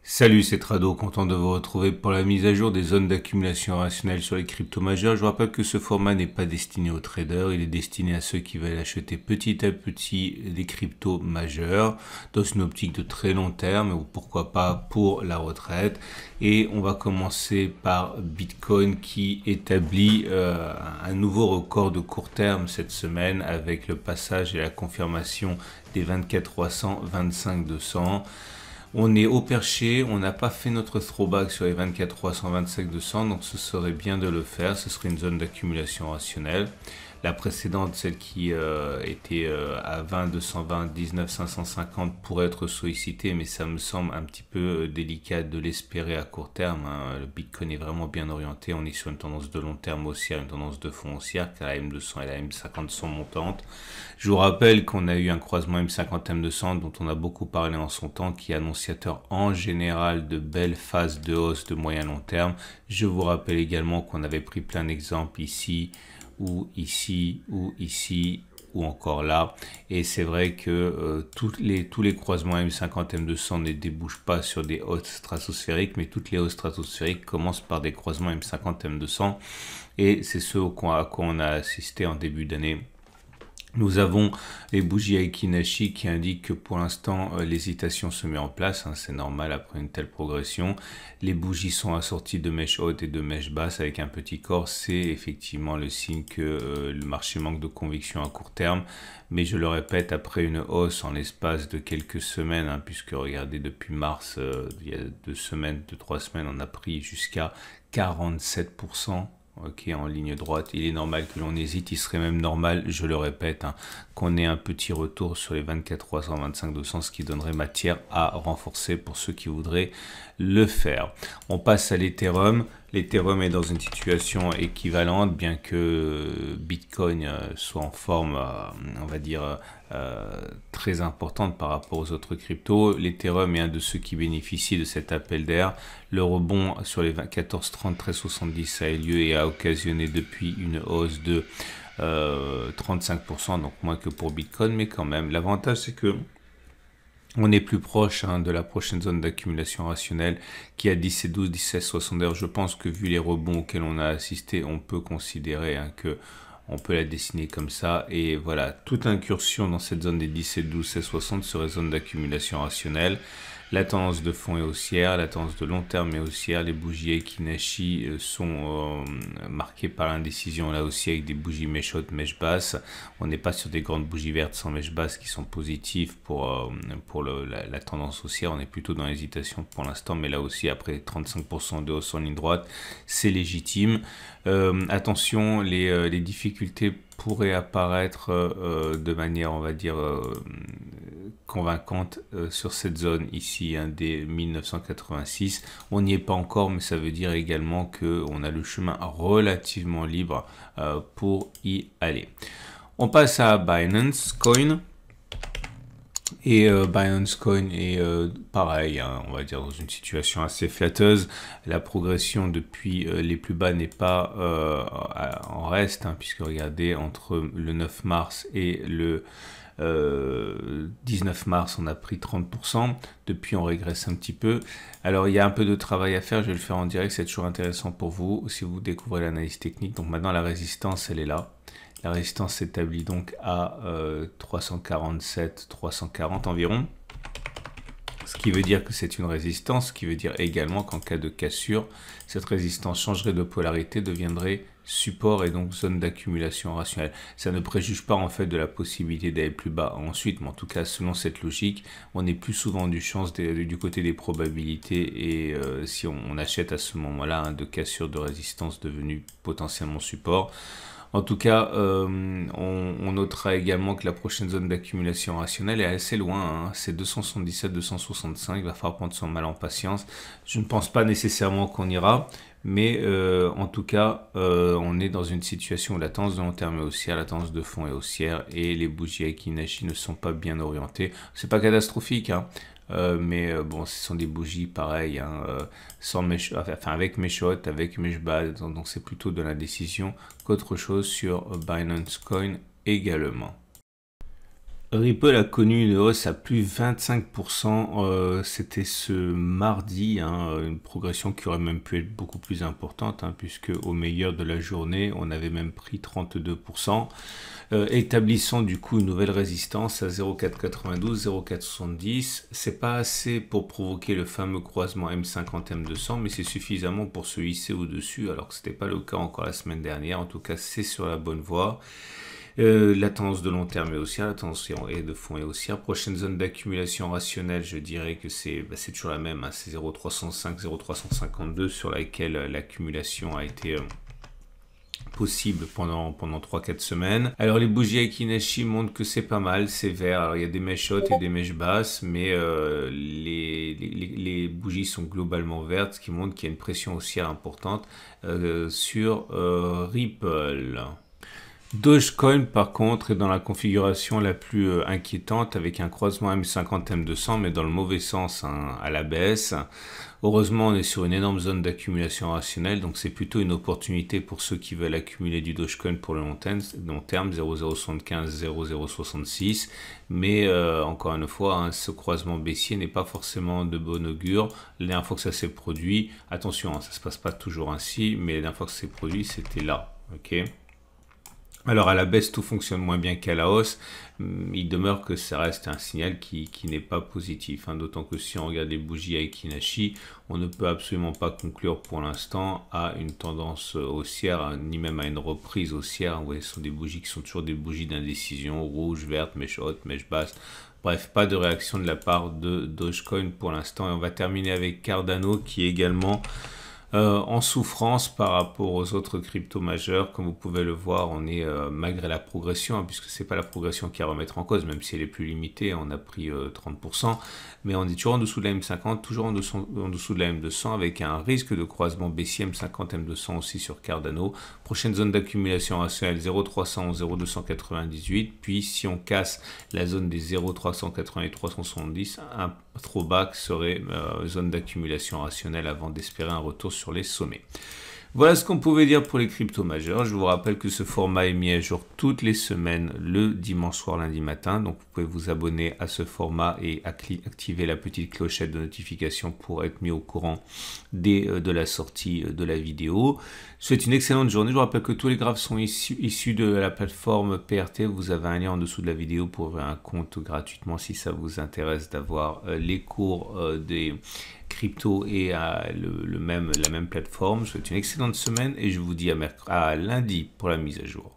Salut, c'est Trado, content de vous retrouver pour la mise à jour des zones d'accumulation rationnelle sur les cryptos majeurs. Je vous rappelle que ce format n'est pas destiné aux traders, il est destiné à ceux qui veulent acheter petit à petit des cryptos majeurs dans une optique de très long terme ou pourquoi pas pour la retraite. Et on va commencer par Bitcoin qui établit un nouveau record de court terme cette semaine avec le passage et la confirmation des 24 300, 25 200. On est au perché, on n'a pas fait notre throwback sur les 24 325 200, donc ce serait bien de le faire, ce serait une zone d'accumulation rationnelle. La précédente, celle qui était à 20 220 19 550 pourrait être sollicitée, mais ça me semble un petit peu délicat de l'espérer à court terme. Le Bitcoin est vraiment bien orienté, on est sur une tendance de long terme haussière, une tendance de fond haussière, car la M200 et la M50 sont montantes. Je vous rappelle qu'on a eu un croisement M50 M200 dont on a beaucoup parlé en son temps, qui est annonciateur en général de belles phases de hausse de moyen long terme. Je vous rappelle également qu'on avait pris plein d'exemples ici, ou ici, ou ici, ou encore là. Et c'est vrai que tous les croisements M50, M200 ne débouchent pas sur des hausses stratosphériques, mais toutes les hausses stratosphériques commencent par des croisements M50, M200. Et c'est ce à quoi on a assisté en début d'année. Nous avons les bougies Aiki-Nashi qui indiquent que pour l'instant l'hésitation se met en place, c'est normal après une telle progression. Les bougies sont assorties de mèches hautes et de mèches basses avec un petit corps, c'est effectivement le signe que le marché manque de conviction à court terme. Mais je le répète, après une hausse en l'espace de quelques semaines, puisque regardez depuis mars, il y a 3 semaines, on a pris jusqu'à 47%. Ok, en ligne droite, il est normal que l'on hésite, il serait même normal, je le répète, qu'on ait un petit retour sur les 24 300, 25 200, ce qui donnerait matière à renforcer pour ceux qui voudraient le faire. On passe à l'Ethereum. L'Ethereum est dans une situation équivalente, bien que Bitcoin soit en forme, on va dire, très importante par rapport aux autres cryptos. L'Ethereum est un de ceux qui bénéficient de cet appel d'air. Le rebond sur les 14, 30, 13, 70 a eu lieu et a occasionné depuis une hausse de 35%, donc moins que pour Bitcoin, mais quand même. L'avantage, c'est que on est plus proche de la prochaine zone d'accumulation rationnelle qui est à 17, 12, 17, 60 heures. Je pense que vu les rebonds auxquels on a assisté, on peut considérer que on peut la dessiner comme ça. Et voilà, toute incursion dans cette zone des 17, 12, 16, 60 serait zone d'accumulation rationnelle. La tendance de fond est haussière, la tendance de long terme est haussière. Les bougies Aiki-Nashi sont marquées par l'indécision là aussi avec des bougies mèche haute, mèche basse. On n'est pas sur des grandes bougies vertes sans mèche basse qui sont positives pour la tendance haussière. On est plutôt dans l'hésitation pour l'instant, mais là aussi après 35% de hausse en ligne droite, c'est légitime. Attention, les difficultés pourraient apparaître de manière, on va dire, convaincante sur cette zone ici des 1986. On n'y est pas encore, mais ça veut dire également qu'on a le chemin relativement libre pour y aller. On passe à Binance Coin. Et Binance Coin est pareil, on va dire dans une situation assez flatteuse. La progression depuis les plus bas n'est pas en reste, puisque regardez, entre le 9 mars et le 19 mars, on a pris 30%. Depuis, on régresse un petit peu. Alors, il y a un peu de travail à faire. Je vais le faire en direct. C'est toujours intéressant pour vous si vous découvrez l'analyse technique. Donc maintenant, la résistance, elle est là. La résistance s'établit donc à 347, 340 environ. Ce qui veut dire que c'est une résistance, ce qui veut dire également qu'en cas de cassure, cette résistance changerait de polarité, deviendrait support et donc zone d'accumulation rationnelle. Ça ne préjuge pas en fait de la possibilité d'aller plus bas ensuite, mais en tout cas selon cette logique, on est plus souvent du côté des probabilités et si on achète à ce moment-là de cassure de résistance devenue potentiellement support. En tout cas, on notera également que la prochaine zone d'accumulation rationnelle est assez loin, c'est 277, 265, il va falloir prendre son mal en patience. Je ne pense pas nécessairement qu'on ira, mais en tout cas, on est dans une situation où la tendance de long terme est haussière, la tendance de fond est haussière et les bougies Aiki-Nashi ne sont pas bien orientées. C'est pas catastrophique, mais bon, ce sont des bougies pareilles, sans mèche, enfin avec mèche haute, avec mèche basse, donc c'est plutôt de l'indécision qu'autre chose sur Binance Coin également. Ripple a connu une hausse à plus 25%, c'était ce mardi, hein, une progression qui aurait même pu être beaucoup plus importante, hein, puisque au meilleur de la journée, on avait même pris 32%, établissant du coup une nouvelle résistance à 0,492, 0,470. C'est pas assez pour provoquer le fameux croisement M50, M200, mais c'est suffisamment pour se hisser au-dessus, alors que c'était pas le cas encore la semaine dernière. En tout cas, c'est sur la bonne voie. La tendance de long terme est haussière, la tendance de fond est haussière. Prochaine zone d'accumulation rationnelle, je dirais que c'est toujours la même, hein, c'est 0,305, 0,352 sur laquelle l'accumulation a été possible pendant 3-4 semaines. Alors les bougies Aiki montrent que c'est pas mal, c'est vert. Alors il y a des mèches hautes et des mèches basses, mais les bougies sont globalement vertes, ce qui montre qu'il y a une pression haussière importante sur Ripple. Dogecoin par contre est dans la configuration la plus inquiétante avec un croisement M50 M200 mais dans le mauvais sens, hein, à la baisse. Heureusement on est sur une énorme zone d'accumulation rationnelle, donc c'est plutôt une opportunité pour ceux qui veulent accumuler du Dogecoin pour le long terme 0,075 0,066, mais encore une fois, hein, ce croisement baissier n'est pas forcément de bon augure. La dernière fois que ça s'est produit, attention, hein, ça se passe pas toujours ainsi, mais la dernière fois que ça s'est produit c'était là, ok. Alors à la baisse, tout fonctionne moins bien qu'à la hausse. Il demeure que ça reste un signal qui n'est pas positif, hein, d'autant que si on regarde les bougies Aiki, on ne peut absolument pas conclure pour l'instant à une tendance haussière, ni même à une reprise haussière. Vous voyez, ce sont des bougies qui sont toujours des bougies d'indécision, rouge, verte, mèche haute, mèche basse. Bref, pas de réaction de la part de Dogecoin pour l'instant. Et on va terminer avec Cardano qui est également en souffrance par rapport aux autres cryptos majeurs. Comme vous pouvez le voir, on est malgré la progression, hein, puisque c'est pas la progression qui est à remettre en cause, même si elle est plus limitée, on a pris 30%, mais on est toujours en dessous de la M50, toujours en dessous de la M200, avec un risque de croisement baissier M50, M200 aussi sur Cardano. Prochaine zone d'accumulation rationnelle 0,311, 0,298, puis si on casse la zone des 0,380 et 370, un throwback serait zone d'accumulation rationnelle avant d'espérer un retour sur les sommets. Voilà ce qu'on pouvait dire pour les cryptos majeurs. Je vous rappelle que ce format est mis à jour toutes les semaines, le dimanche soir, lundi matin. Donc vous pouvez vous abonner à ce format et activer la petite clochette de notification pour être mis au courant de la sortie de la vidéo. Je vous souhaite une excellente journée. Je vous rappelle que tous les graphes sont issus de la plateforme PRT. Vous avez un lien en dessous de la vidéo pour ouvrir un compte gratuitement si ça vous intéresse d'avoir les cours des crypto et à la même plateforme. Je vous souhaite une excellente semaine et je vous dis à lundi pour la mise à jour.